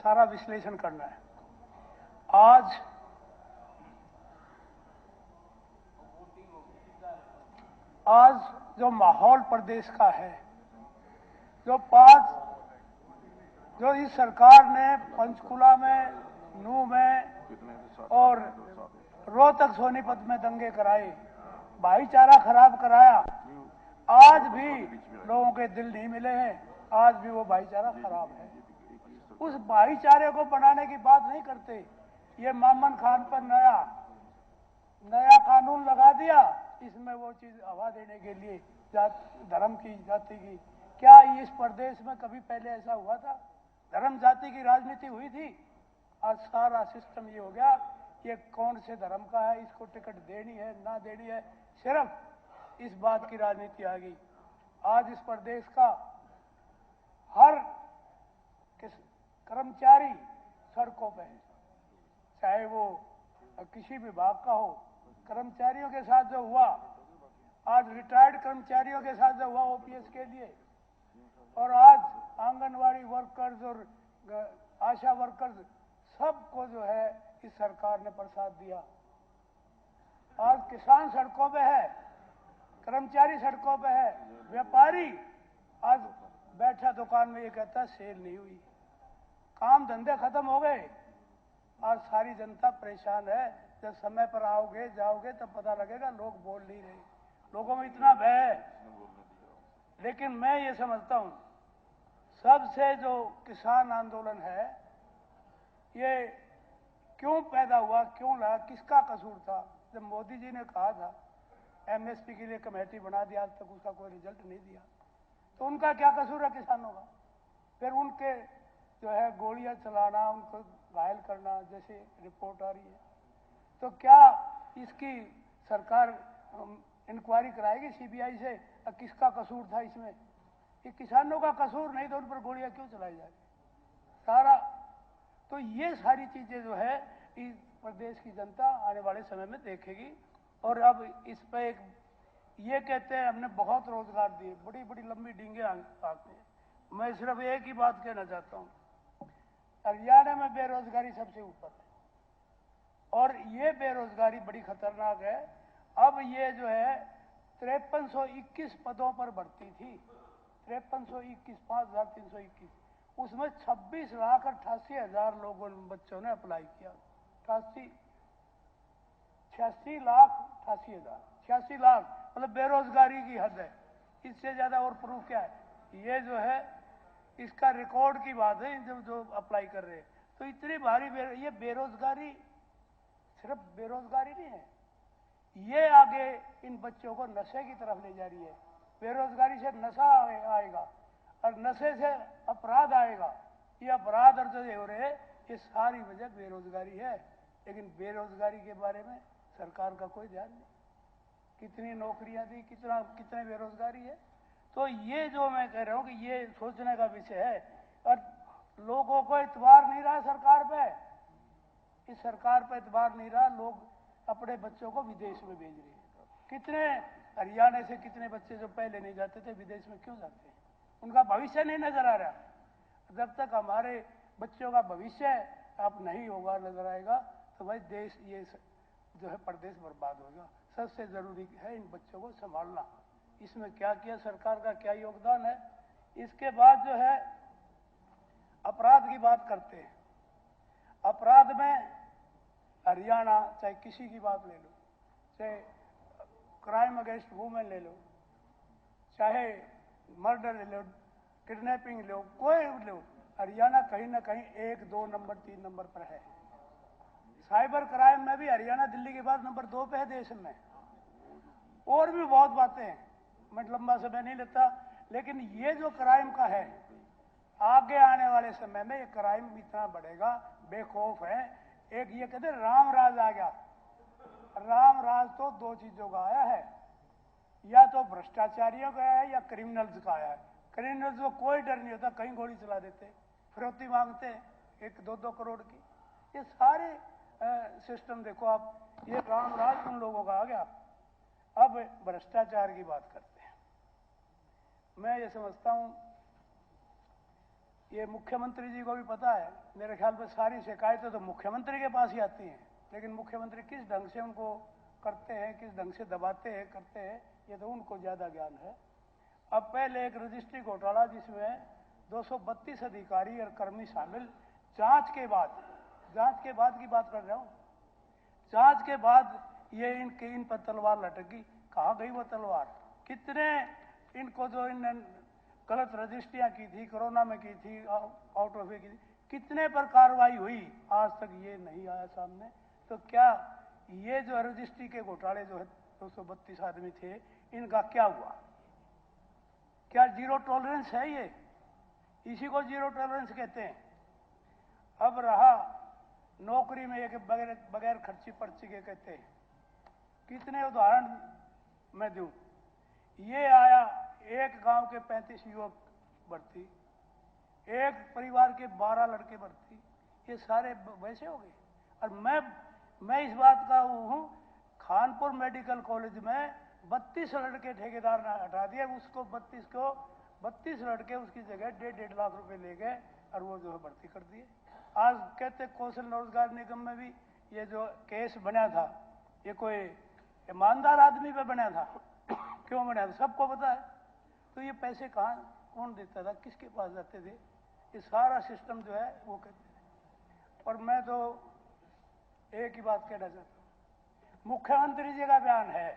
सारा विश्लेषण करना है। आज जो माहौल प्रदेश का है, जो इस सरकार ने पंचकुला में, नूह में और रोहतक सोनीपत में दंगे कराए, भाईचारा खराब कराया, आज भी लोगों के दिल नहीं मिले हैं, आज भी वो भाईचारा खराब है। उस भाईचारे को बनाने की बात नहीं करते। ये मामन खान पर नया कानून लगा दिया, इसमें वो चीज हवा देने के लिए धर्म की, जाति की। क्या इस प्रदेश में कभी पहले ऐसा हुआ था? धर्म जाति की राजनीति हुई थी। आज सारा सिस्टम ये हो गया, ये कौन से धर्म का है, इसको टिकट देनी है ना देनी है, सिर्फ इस बात की राजनीति आ गई। आज इस प्रदेश का हर कर्मचारी सड़कों पे है, चाहे वो किसी विभाग का हो। कर्मचारियों के साथ जो हुआ, आज रिटायर्ड कर्मचारियों के साथ जो हुआ ओपीएस के लिए, और आज आंगनवाड़ी वर्कर्स और आशा वर्कर्स सबको जो है इस सरकार ने प्रसाद दिया। आज किसान सड़कों पे है, कर्मचारी सड़कों पे है, व्यापारी आज बैठा दुकान में ये कहता सेल नहीं हुई, काम धंधे खत्म हो गए। आज सारी जनता परेशान है। जब समय पर आओगे जाओगे तब पता लगेगा, लोग बोल नहीं रहे, लोगों में इतना भय है। लेकिन मैं ये समझता हूं, सबसे जो किसान आंदोलन है, ये क्यों पैदा हुआ, क्यों लगा, किसका कसूर था? जब मोदी जी ने कहा था एमएसपी के लिए कमेटी बना दिया, आज तक उसका कोई रिजल्ट नहीं दिया, तो उनका क्या कसूर है किसानों का? फिर उनके जो है गोलियां चलाना, उनको घायल करना, जैसे रिपोर्ट आ रही है, तो क्या इसकी सरकार इंक्वायरी कराएगी सीबीआई से, किसका कसूर था इसमें? ये किसानों का कसूर नहीं तो उन पर गोलियां क्यों चलाई जाएगी? सारा तो ये सारी चीजें जो है इस प्रदेश की जनता आने वाले समय में देखेगी। और अब इस पर एक ये कहते हैं हमने बहुत रोजगार दिए, बड़ी बड़ी लंबी डींगे आते हैं। मैं सिर्फ एक ही बात कहना चाहता हूं, हरियाणा में बेरोजगारी सबसे ऊपर है और ये बेरोजगारी बड़ी खतरनाक है। अब ये जो है 5321 पदों पर भर्ती थी, 5321, 5321, उसमें 26,88,000 लोगों बच्चों ने अप्लाई किया। 86 लाख मतलब बेरोजगारी की हद है। इससे ज्यादा और प्रूफ क्या है? ये जो है इसका रिकॉर्ड की बात है, जो अप्लाई कर रहे हैं। तो इतनी भारी ये बेरोजगारी सिर्फ बेरोजगारी नहीं है, ये आगे इन बच्चों को नशे की तरफ ले जा रही है। बेरोजगारी से नशा आएगा और नशे से अपराध आएगा। ये अपराध और जो हो रहे हैं, ये सारी वजह बेरोजगारी है। लेकिन बेरोजगारी के बारे में सरकार का कोई ध्यान नहीं। कितनी नौकरियां दी, कितने बेरोजगारी है। तो ये जो मैं कह रहा हूं कि ये सोचने का विषय है। और लोगों को इतबार नहीं रहा सरकार पे, इस सरकार पे इतबार नहीं रहा। लोग अपने बच्चों को विदेश में भेज रहे हैं। कितने हरियाणा से कितने बच्चे जो पहले नहीं जाते थे विदेश में क्यों जाते हैं? उनका भविष्य नहीं नजर आ रहा। जब तक हमारे बच्चों का भविष्य आप नहीं होगा, नजर आएगा, तो भाई देश ये जो है प्रदेश बर्बाद होगा। सबसे जरूरी है इन बच्चों को संभालना। इसमें क्या किया सरकार का, क्या योगदान है? इसके बाद जो है अपराध की बात करते हैं। अपराध में हरियाणा, चाहे किसी की बात ले लो, चाहे क्राइम अगेंस्ट वुमेन ले लो, चाहे मर्डर ले लो, किडनैपिंग ले लो, कोई लो, हरियाणा कहीं ना कहीं 1, 2 नंबर 3 नंबर पर है। साइबर क्राइम में भी हरियाणा दिल्ली के बाद नंबर 2 पे है देश में। और भी बहुत बातें हैं, मैं लंबा समय नहीं लेता। लेकिन ये जो क्राइम का है, आगे आने वाले समय में ये क्राइम इतना बढ़ेगा, बेखौफ है। एक ये कहते राम राज आ गया। राम राज तो 2 चीजों का आया है, या तो भ्रष्टाचारियों का है या क्रिमिनल्स का आया है। क्रिमिनल्स को कोई डर नहीं होता, कहीं गोली चला देते, फिरौती मांगते हैं 1-2 करोड़ की। ये सारे सिस्टम देखो आप, ये राम राज उन लोगों का आ गया। अब भ्रष्टाचार की बात करते हैं। मैं ये समझता हूं ये मुख्यमंत्री जी को भी पता है। मेरे ख्याल में सारी शिकायतें तो मुख्यमंत्री के पास ही आती हैं, लेकिन मुख्यमंत्री किस ढंग से उनको करते हैं, किस ढंग से दबाते हैं, करते हैं, ये तो उनको ज़्यादा ज्ञान है। अब पहले एक रजिस्ट्री घोटाला जिसमें 232 अधिकारी और कर्मी शामिल, जांच के बाद की बात कर रहा हूँ। जांच के बाद ये इन पर तलवार लटकी। कहाँ गई वो तलवार? कितने इनको जो इन गलत रजिस्ट्रियां की थी, कोरोना में की थी, आउट ऑफ की थी, कितने पर कार्रवाई हुई? आज तक ये नहीं आया सामने। तो क्या ये जो रजिस्ट्री के घोटाले जो है 232 आदमी थे, इनका क्या हुआ? क्या जीरो टॉलरेंस है ये? इसी को जीरो टॉलरेंस कहते हैं। अब रहा नौकरी में एक बगैर खर्ची पर्ची के कहते हैं। कितने उदाहरण मैं दूं? ये आया एक गांव के 35 युवक भर्ती, एक परिवार के 12 लड़के भर्ती, ये सारे वैसे हो गए। और मैं इस बात का हूं, खानपुर मेडिकल कॉलेज में 32 लड़के ठेकेदार ने हटा दिए, उसको 32 लड़के उसकी जगह 1.5 लाख रुपए ले गए और वो जो है भर्ती कर दिए। आज कहते कौशल रोजगार निगम में भी ये जो केस बना था, ये कोई ईमानदार आदमी पे बना था। क्यों बना था सबको पता है। तो ये पैसे कहाँ, कौन देता था, किसके पास जाते थे? ये सारा सिस्टम जो है वो कहते थे। और मैं तो एक ही बात कहना चाहता हूँ, मुख्यमंत्री जी का बयान है।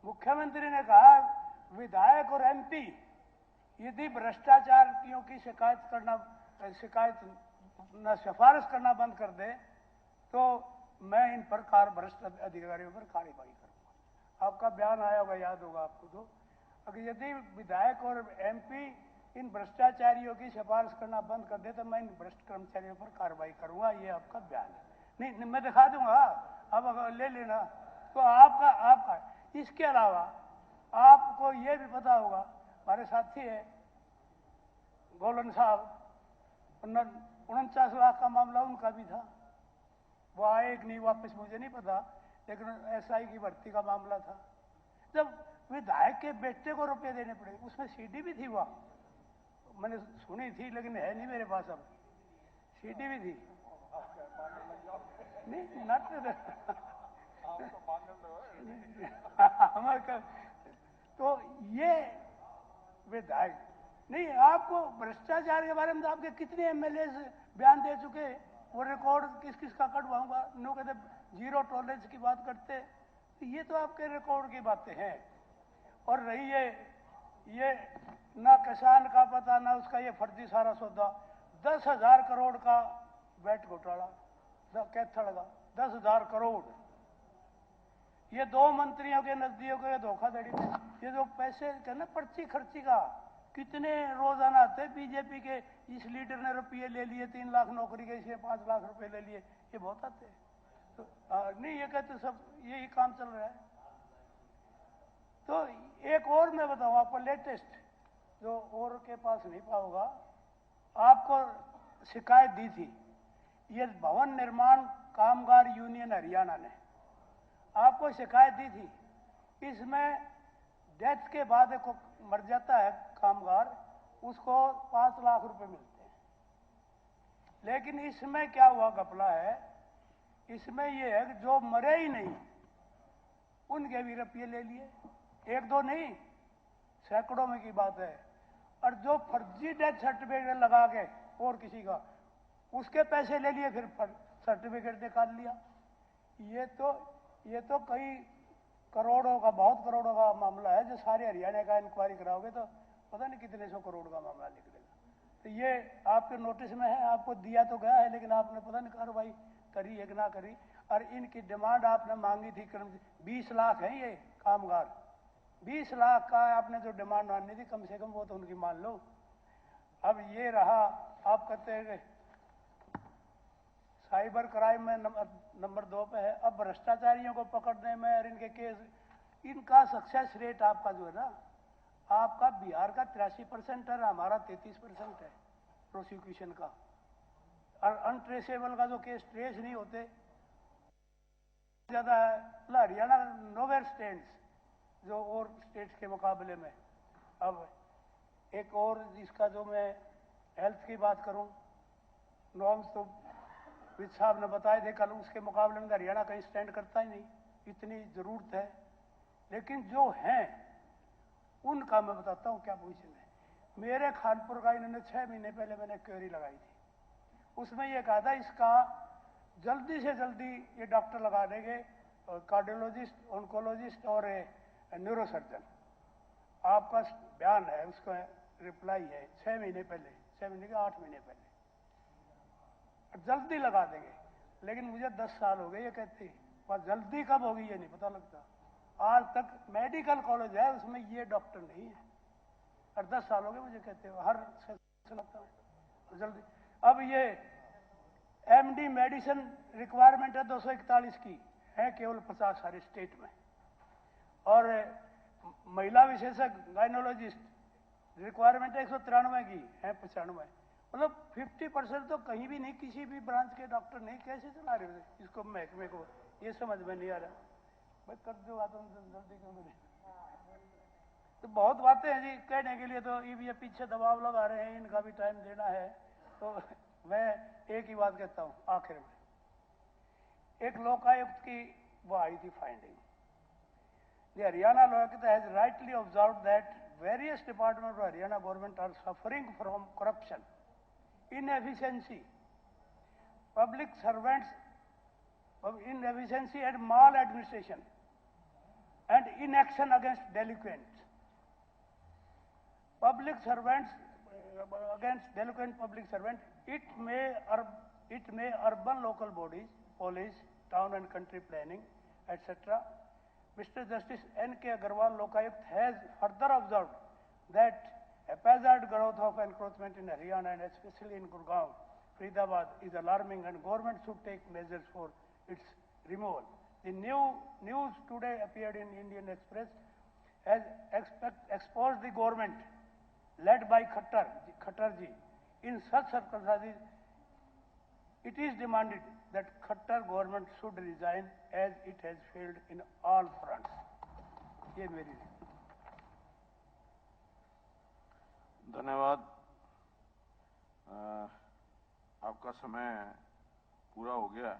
मुख्यमंत्री ने कहा विधायक और एमपी यदि भ्रष्टाचारियों की शिकायत न सिफारिश करना बंद कर दे तो मैं इन पर भ्रष्ट अधिकारियों पर कार्रवाई करूंगा। आपका बयान आया होगा, याद होगा आपको। तो अगर यदि विधायक और एमपी इन भ्रष्टाचारियों की सिफारिश करना बंद कर दे तो मैं इन भ्रष्ट कर्मचारियों पर कार्रवाई करूंगा, ये आपका बयान है। नहीं मैं दिखा दूंगा, अब अगर ले लेना तो आपका। इसके अलावा आपको ये भी पता होगा, हमारे साथी है गोलन साहब, 49 लाख का मामला उनका भी था। वो आए कि नहीं वापस मुझे नहीं पता, लेकिन एसआई की भर्ती का मामला था। जब विधायक के बेटे को रुपए देने पड़े, उसमें सीडी भी थी। वह मैंने सुनी थी लेकिन है नहीं मेरे पास। अब सीडी भी थी। नहीं नट तो ये विधायक नहीं, आपको भ्रष्टाचार के बारे में तो आपके कितने एमएलए बयान दे चुके, वो रिकॉर्ड किस किस का कटवाऊंगा। नो कहते जीरो टॉलरेंस की बात करते, तो ये तो आपके रिकॉर्ड की बातें हैं। और रही ये ना किसान का पता, ना उसका ये फर्जी सारा सौदा। 10,000 करोड़ का वैट घोटाला, कैथड़ का 10,000 करोड़। ये 2 मंत्रियों के नजदीक के धोखाधड़ी में ये जो पैसे ना पर्ची खर्ची का कितने रोजाना आते। बीजेपी के इस लीडर ने रुपये ले लिए, 3 लाख नौकरी के, इसे 5 लाख रुपए ले लिए, ये बहुत आते। तो नहीं ये कहते सब यही काम चल रहा है। तो एक और मैं बताऊं आपको लेटेस्ट, जो और के पास नहीं पाऊंगा, आपको शिकायत दी थी ये भवन निर्माण कामगार यूनियन हरियाणा ने आपको शिकायत दी थी। इसमें डेथ के बाद को मर जाता है कामगार, उसको 5 लाख रुपए मिलते हैं। लेकिन इसमें क्या हुआ घपला है, इसमें यह है कि जो मरे ही नहीं उनके भी रुपये ले लिए। 1-2 नहीं, सैकड़ों में की बात है। और जो फर्जी डेथ सर्टिफिकेट लगा के और किसी का, उसके पैसे ले लिए, फिर सर्टिफिकेट निकाल लिया। ये तो कई करोड़ों का, बहुत करोड़ों का मामला है। जो सारे हरियाणा का इंक्वायरी कराओगे तो पता नहीं कितने 100 करोड़ का मामला निकलेगा। तो ये आपके नोटिस में है, आपको दिया तो गया है, लेकिन आपने पता नहीं कार्रवाई करी है कि ना करी। और इनकी डिमांड आपने मांगी थी 20 लाख है ये कामगार, 20 लाख का आपने जो डिमांड माननी थी कम से कम, वो तो उनकी मान लो। अब ये रहा, आप कहते हैं साइबर क्राइम में नंबर 2 पे है। अब भ्रष्टाचारियों को पकड़ने में और इनके केस, इनका सक्सेस रेट आपका जो है ना, आपका बिहार का 83% है, हमारा 33% है प्रोसिक्यूशन का। और अनट्रेसेबल का जो केस ट्रेस नहीं होते ज्यादा है। हरियाणा नोवेयर स्टैंड्स जो और स्टेट्स के मुकाबले में। अब एक और इसका जो मैं हेल्थ की बात करूं, नॉर्म्स तो विद साहब ने बताए थे कल, उसके मुकाबले में हरियाणा कहीं स्टैंड करता ही नहीं, इतनी जरूरत है। लेकिन जो हैं उनका मैं बताता हूं क्या पोजीशन है। मेरे खानपुर का इन्होंने 6 महीने पहले मैंने क्वेरी लगाई थी, उसमें यह कहा था इसका जल्दी से जल्दी ये डॉक्टर लगा देंगे, कार्डियोलॉजिस्ट, ऑन्कोलॉजिस्ट और न्यूरोसर्जन। आपका बयान है, उसका रिप्लाई है 6 महीने पहले, 6 महीने के 8 महीने पहले, जल्दी लगा देंगे। लेकिन मुझे 10 साल हो गए ये कहते, वह जल्दी कब होगी ये नहीं पता लगता। आज तक मेडिकल कॉलेज है उसमें ये डॉक्टर नहीं है, और 10 साल हो गए मुझे कहते हो, हर जल्दी। अब ये एमडी मेडिसिन रिक्वायरमेंट है 241 की, है केवल 50 सारे स्टेट में। और महिला विशेषज्ञ गाइनोलॉजिस्ट रिक्वायरमेंट है 193 की, है 95। मतलब 50% तो कहीं भी नहीं, किसी भी ब्रांच के डॉक्टर नहीं। कैसे चला रहे हो इसको महकमे को, ये समझ में नहीं आ रहा। भाई कर दो बात जल्दी क्यों नहीं। तो बहुत बातें हैं जी कहने के लिए, तो ये पीछे दबाव लगा रहे हैं, इनका भी टाइम देना है। तो मैं एक ही बात कहता हूं आखिर में, एक लोकायुक्त की वो आई थी finding. The Haryana Lokaयुक्त has rightly observed that various departments of Haryana government are suffering from corruption, inefficiency, public servants, inefficiency and maladministration, and inaction against delinquents. Public servants against delinquent public servants. It may urban local bodies, police, town and country planning, etc. Mr. Justice N.K. Agarwal Lokaयुक्त has further observed that haphazard growth of encroachment in Haryana and especially in Gurgaon, Faridabad is alarming and government should take measures for its removal. The news today appeared in Indian Express has exposed the government led by Khattarji. In such circumstances, it is demanded that Khattar government should resign as it has failed in all fronts. ये मेरी धन्यवाद। आपका समय पूरा हो गया।